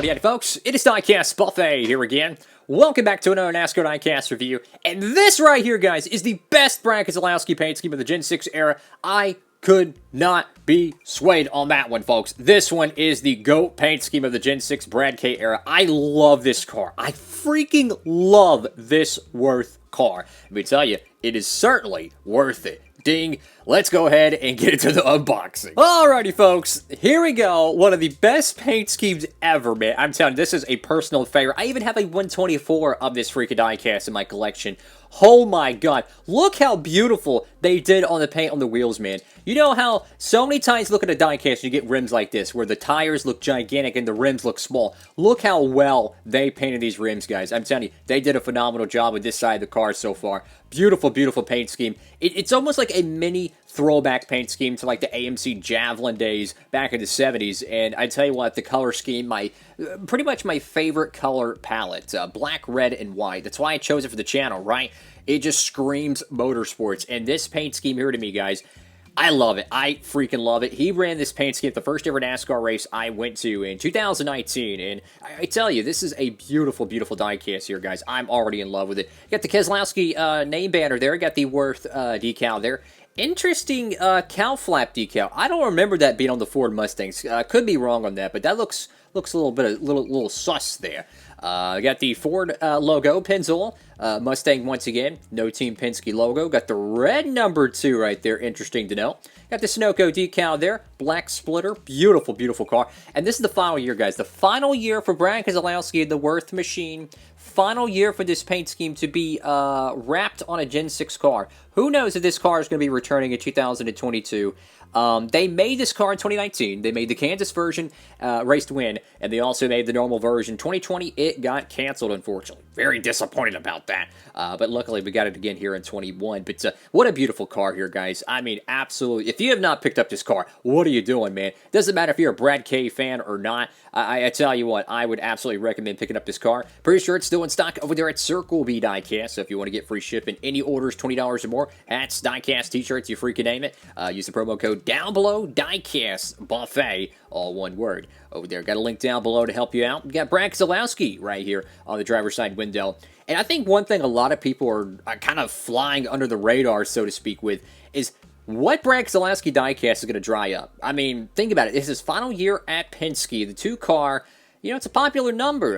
again, folks. It is Diecastbuffet here again. Welcome back to another NASCAR Diecast review. And this right here, guys, is the best Brad Keselowski paint scheme of the Gen 6 era. I could not be swayed on that one, folks. This one is the GOAT paint scheme of the Gen 6 Brad K era. I love this car. I freaking love this Wurth car. Let me tell you, it is certainly worth it. Ding. Let's go ahead and get into the unboxing. Alrighty, folks. Here we go. One of the best paint schemes ever, man. I'm telling you, this is a personal favorite. I even have a 124 of this freaking diecast in my collection. Oh my god. Look how beautiful they did on the paint on the wheels, man. You know how so many times look at a diecast you get rims like this, where the tires look gigantic and the rims look small. Look how well they painted these rims, guys. I'm telling you, they did a phenomenal job with this side of the car so far. Beautiful, beautiful paint scheme. It's almost like a mini throwback paint scheme to like the AMC Javelin days back in the 70s. And I tell you what, the color scheme, pretty much my favorite color palette. Black, red, and white. That's why I chose it for the channel, right? It just screams motorsports. And this paint scheme here to me, guys, I love it. I freaking love it. He ran this paint scheme at the first ever NASCAR race I went to in 2019. And I tell you, this is a beautiful, beautiful diecast here, guys. I'm already in love with it. You got the Keselowski name banner there. You got the Wurth decal there. Interesting cow flap decal. I don't remember that being on the Ford Mustangs. Could be wrong on that, but that looks a little sus there. Got the Ford logo, Pennzoil. Mustang once again, no Team Penske logo. Got the red number 2 right there, interesting to know. Got the Sunoco decal there, black splitter, beautiful, beautiful car. And this is the final year, guys. The final year for Brad Keselowski, the Wurth machine. Final year for this paint scheme to be wrapped on a Gen 6 car. Who knows if this car is going to be returning in 2022. They made this car in 2019. They made the Kansas version, race to win, and they also made the normal version. 2020, it got canceled, unfortunately. Very disappointed about that. But luckily, we got it again here in 21. But what a beautiful car here, guys. I mean, absolutely. If you have not picked up this car, what are you doing, man? Doesn't matter if you're a Brad K fan or not. I tell you what, I would absolutely recommend picking up this car. Pretty sure it's still in stock over there at Circle B Diecast. So if you want to get free shipping, any orders $20 or more, hats, diecast, t-shirts, you freaking name it. Use the promo code down below, Diecastbuffet, all one word. Over there, got a link down below to help you out. We got Brad Keselowski right here on the driver's side window. And I think one thing a lot of people are kind of flying under the radar, so to speak, with is what Brad Keselowski diecast is going to dry up. I mean, think about it. This is his final year at Penske. The 2-car, you know, it's a popular number.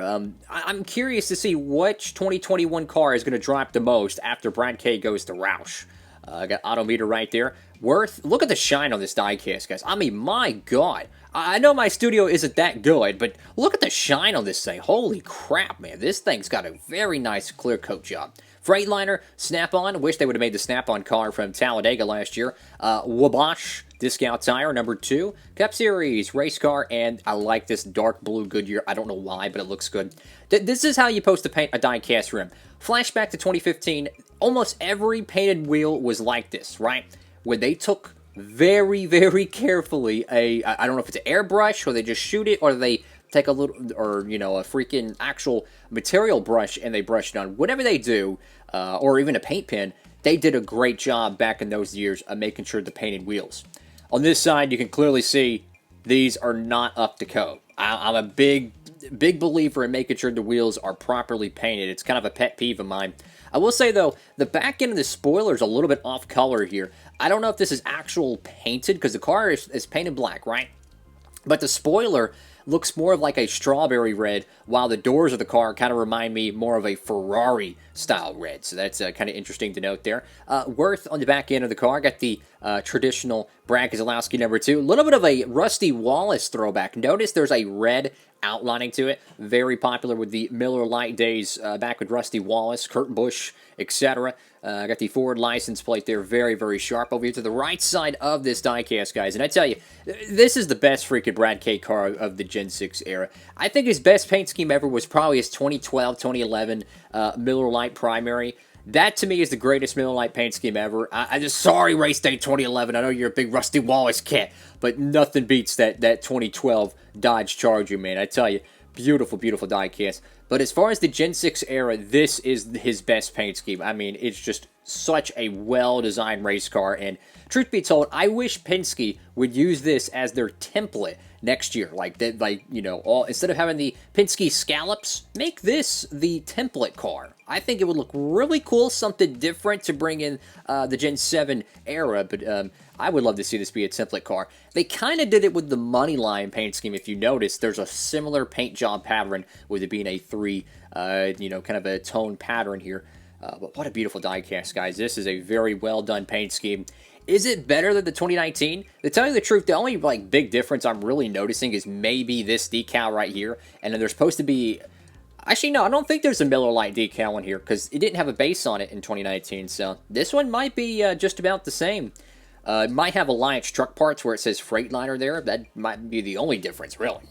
I'm curious to see which 2021 car is going to drop the most after Brad K goes to Roush. I got Autometer right there. Wurth, look at the shine on this diecast, guys. I mean, my God. I know my studio isn't that good, but look at the shine on this thing. Holy crap, man. This thing's got a very nice clear coat job. Freightliner, Snap-on. Wish they would have made the Snap-on car from Talladega last year. Wabash discount tire, number 2. Cup Series, race car, and I like this dark blue Goodyear. I don't know why, but it looks good. This is how you're supposed to paint a diecast rim. Flashback to 2015, almost every painted wheel was like this, right? When they took very, very carefully I don't know if it's an airbrush, or they just shoot it, or they take a little, or, you know, a freaking actual material brush and they brush it on. Whatever they do, or even a paint pen, they did a great job back in those years of making sure the painted wheels. On this side, you can clearly see these are not up to code. I'm a big believer in making sure the wheels are properly painted. It's kind of a pet peeve of mine. I will say, though, the back end of the spoiler is a little bit off color here. I don't know if this is actual painted, because the car is painted black, right? But the spoiler looks more of like a strawberry red, while the doors of the car kind of remind me more of a Ferrari-style red. So that's kind of interesting to note there. Wurth on the back end of the car. Got the traditional Brad Keselowski number 2. A little bit of a Rusty Wallace throwback. Notice there's a red outlining to it. Very popular with the Miller Lite days back with Rusty Wallace, Kurt Busch, etc. Got the Ford license plate there, very, very sharp. Over here to the right side of this diecast, guys. And I tell you, this is the best freaking Brad K car of the Gen 6 era. I think his best paint scheme ever was probably his 2012, 2011 Miller Lite primary. That, to me, is the greatest Miller Lite paint scheme ever. I just, sorry, Race Day 2011. I know you're a big Rusty Wallace cat, but nothing beats that 2012 Dodge Charger, man. I tell you, beautiful, beautiful diecast. But as far as the Gen 6 era, this is his best paint scheme. I mean, it's just such a well-designed race car, and truth be told, I wish Penske would use this as their template next year. Instead of having the Penske scallops, make this the template car. I think it would look really cool, something different to bring in the Gen 7 era, but I would love to see this be a template car. They kind of did it with the Moneyline paint scheme. If you notice, there's a similar paint job pattern with it being a 3, kind of a tone pattern here. But what a beautiful diecast, guys. This is a very well done paint scheme. Is it better than the 2019? To tell you the truth, the only big difference I'm really noticing is maybe this decal right here. And then there's supposed to be... Actually, no, I don't think there's a Miller Lite decal in here because it didn't have a base on it in 2019. So this one might be just about the same. It might have Alliance truck parts where it says Freightliner there. That might be the only difference, really.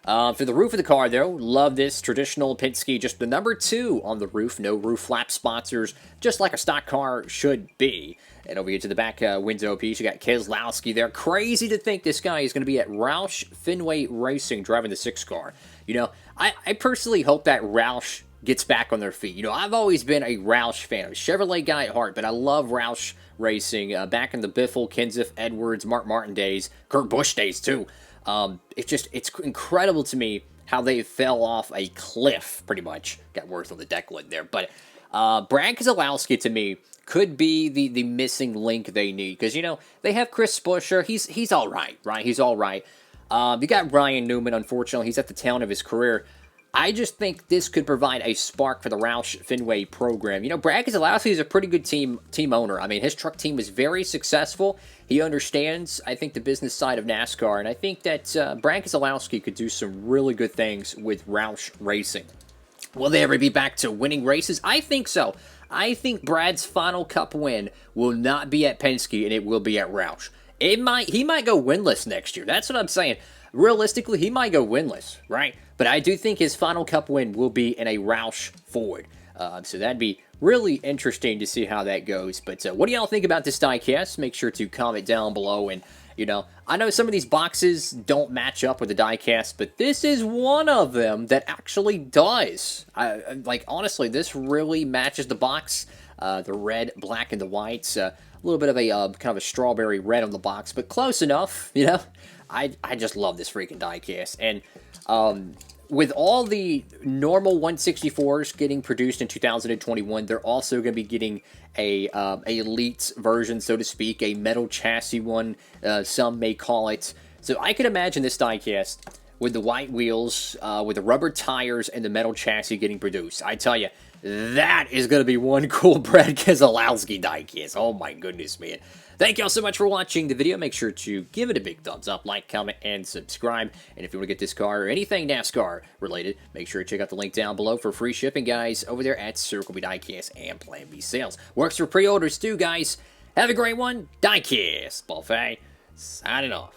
For the roof of the car, though, love this traditional Penske, just the number 2 on the roof, no roof flap sponsors, just like a stock car should be. And over here to the back window piece, you got Keselowski there. Crazy to think this guy is going to be at Roush Fenway Racing driving the 6 car. You know, I personally hope that Roush gets back on their feet. You know, I've always been a Roush fan, a Chevrolet guy at heart, but I love Roush Racing. Back in the Biffle, Kenseth, Edwards, Mark Martin days, Kurt Busch days, too. It's incredible to me how they fell off a cliff, pretty much. Got Wurth on the deck lid there. But Brad Keselowski, to me, could be the missing link they need. Because, you know, they have Chris Buescher. He's all right? He's all right. You got Ryan Newman, unfortunately. He's at the tail end of his career. I just think this could provide a spark for the Roush Fenway program. You know, Brad Keselowski is a pretty good team owner. I mean, his truck team is very successful. He understands, I think, the business side of NASCAR, and I think that Brad Keselowski could do some really good things with Roush Racing. Will they ever be back to winning races? I think so. I think Brad's final Cup win will not be at Penske, and it will be at Roush. He might go winless next year. That's what I'm saying. Realistically, he might go winless, right? But I do think his final Cup win will be in a Roush Ford. So that'd be really interesting to see how that goes. But what do y'all think about this diecast? Make sure to comment down below. And, you know, I know some of these boxes don't match up with the diecast, but this is one of them that actually does. Honestly, this really matches the box. The red, black, and the whites. A little bit of a kind of a strawberry red on the box, but close enough, you know. I just love this freaking diecast. And with all the normal 164s getting produced in 2021, they're also going to be getting a elite version, so to speak, a metal chassis one, some may call it. So I could imagine this diecast with the white wheels, with the rubber tires, and the metal chassis getting produced. I tell you, that is going to be one cool Brad Keselowski diecast. Oh my goodness, man. Thank y'all so much for watching the video. Make sure to give it a big thumbs up, like, comment, and subscribe. And if you want to get this car or anything NASCAR related, make sure to check out the link down below for free shipping, guys, over there at Circle B Diecast and Plan B Sales. Works for pre-orders too, guys. Have a great one. Diecastbuffet signing off.